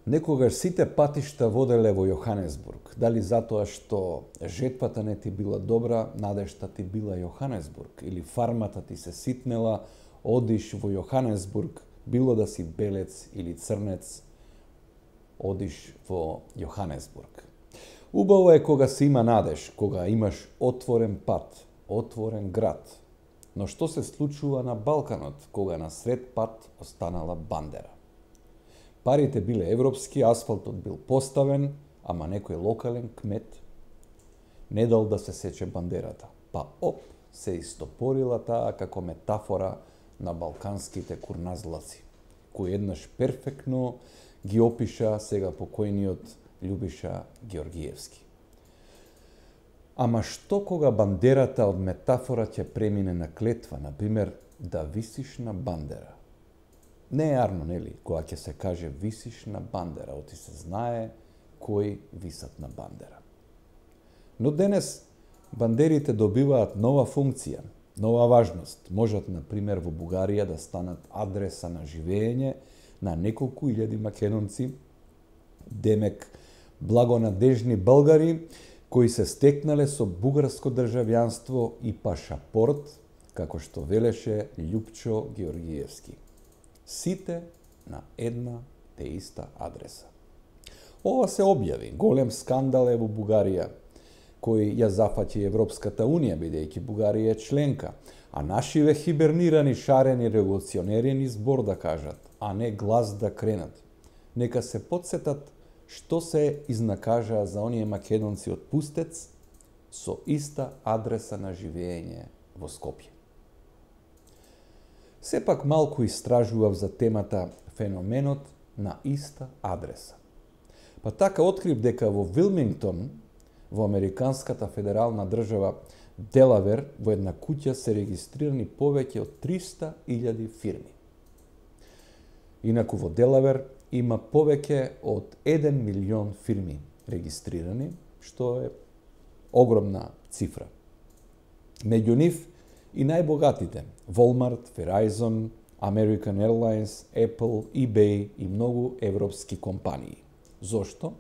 Некогаш сите патишта воделе во Јоханесбург. Дали затоа што жетвата не ти била добра, надежта ти била Јоханесбург, или фармата ти се ситнела, одиш во Јоханесбург, било да си белец или црнец, одиш во Јоханесбург. Убаво е кога се има надеж, кога имаш отворен пат, отворен град. Но што се случува на Балканот, кога на сред пат останала бандера? Парите биле европски, асфалтот бил поставен, ама некој локален кмет не дал да се сече бандерата. Па оп, се истопорила таа како метафора на балканските курназлаци, кој еднаш перфектно ги опиша сега покојниот Љубиша Георгиевски. Ама што кога бандерата од метафора ќе премине на клетва, например, да висиш на бандера? Не е арно, нели, кога ќе се каже висиш на бандера, оти се знае кои висат на бандера. Но денес бандерите добиваат нова функција, нова важност. Можат, например, во Бугарија да станат адреса на живење на неколку илјади македонци, демек благонадежни българи кои се стекнале со бугарско државјанство и пашапорт, како што велеше Љупчо Георгиевски. Сите на една те иста адреса. Ова се објави. Голем скандал е во Бугарија, кој ја зафаќа Европската Унија, бидејќи Бугарија е членка, а нашиве хибернирани шарени револуционери ни збор да кажат, а не глас да кренат. Нека се подсетат што се изнакажаа за оние македонци од Пустец со иста адреса на живење во Скопје. Сепак малку истражував за темата феноменот на иста адреса. Па така открив дека во Вилмингтон, во американската федерална држава Делавер, во една куќа се регистрирани повеќе од 300.000 фирми. Инаку во Делавер има повеќе од 1 милион фирми регистрирани, што е огромна цифра. Меѓу нив и најбогатите – Walmart, Verizon, American Airlines, Apple, eBay и многу европски компании. Зошто?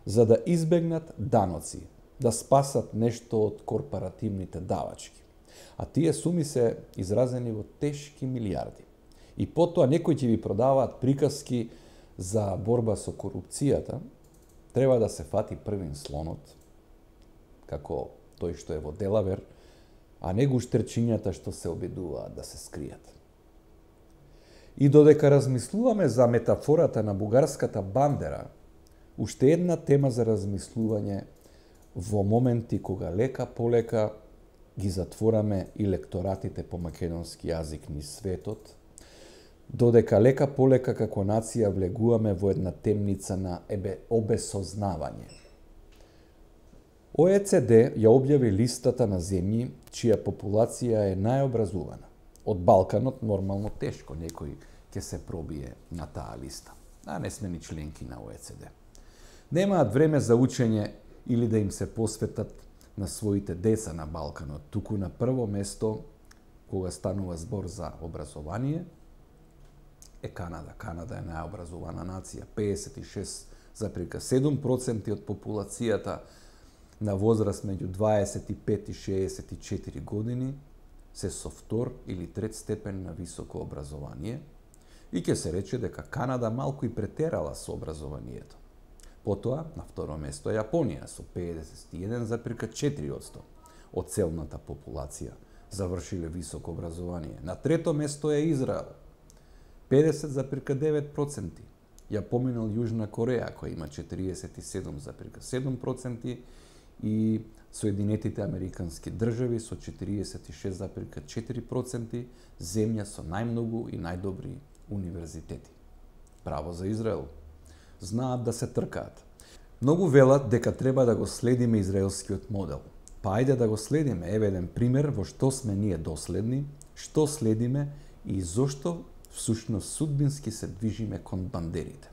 За да избегнат даноци, да спасат нешто од корпоративните давачки. А тие суми се изразени во тешки милиарди. И потоа некои ќе ви продаваат приказки за борба со корупцијата, треба да се фати првин слонот, како тој што е во Делавер, а не гуштерчињата што се обидуваат да се скријат. И додека размислуваме за метафората на бугарската бандера, уште една тема за размислување во моменти кога лека полека ги затвораме и лекторатите по македонски јазик низ светот, додека лека полека како нација влегуваме во една темница на обесознавање. ОЕЦД ја објави листата на земји чија популација е најобразувана. Од Балканот нормално тешко некој ќе се пробие на таа листа, а не сме ни членки на ОЕЦД. Немаат време за учење или да им се посветат на своите деца на Балканот, туку на прво место, кога станува збор за образование, е Канада. Канада е најобразована нација, 56,7% од популацијата на возраст меѓу 25 и 64 години се со втор или трет степен на високо образование и ќе се рече дека Канада малку и претерала со образованието. Потоа, на второ место е Јапонија со 51,4% од целната популација завршиле високо образование. На трето место е Израел, 50,9%. Ја поминал Јужна Кореја, која има 47,7% и Соединетите Американски држави со 46,4%, земја со најмногу и најдобри универзитети. Право за Израел. Знаат да се тркаат. Многу велат дека треба да го следиме израелскиот модел. Па ајде да го следиме. Еве еден пример во што сме ние доследни, што следиме и зошто всушност судбински се движиме кон бандерите.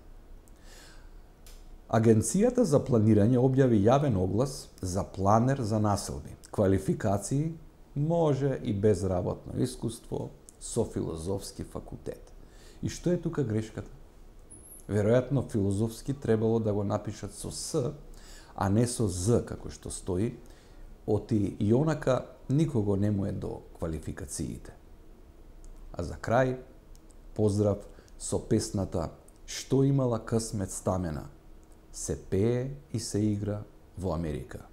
Агенцијата за планирање објави јавен оглас за планер за населби. Квалификации може и без работно искуство со филозофски факултет. И што е тука грешката? Веројатно филозофски требало да го напишат со С, а не со З, како што стои, оти и онака никого не му е до квалификациите. А за крај, поздрав со песната "Што имала късмет Стамена", се пее и се игра во Америка.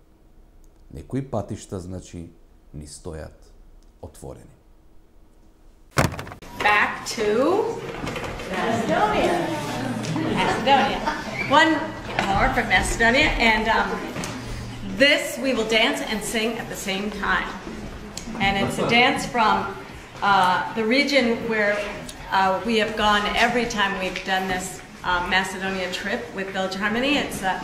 Некои патишта, значи, ни стојат отворени. Back to Macedonia. Macedonia. One more from Macedonia, and this we will dance and sing at the same time. And it's a dance from the region where we have gone every time we've done this Macedonia trip with Philharmony. It's the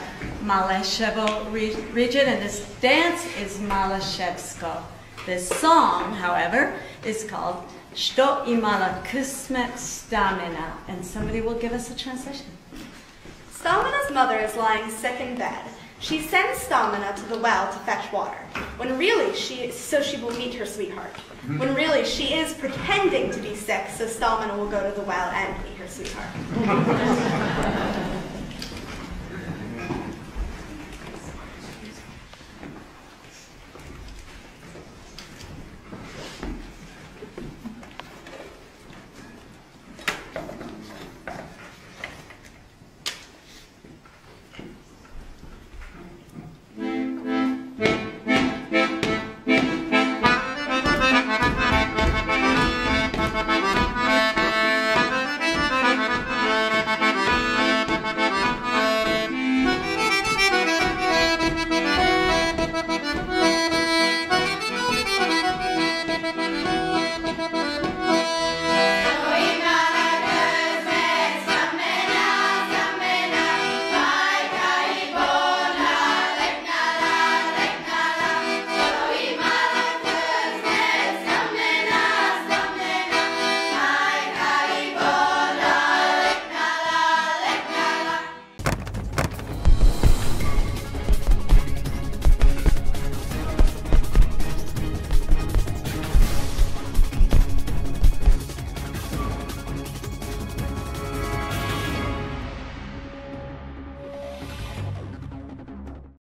Maleševo region, and this dance is Maleševsko. This song, however, is called "Što imala късмет Stamena," and somebody will give us a translation. Stamena's mother is lying sick in bed. She sends Stamena to the well to fetch water, when really she will meet her sweetheart. When really she is pretending to be sick, so Stamena will go to the well and meet her sweetheart.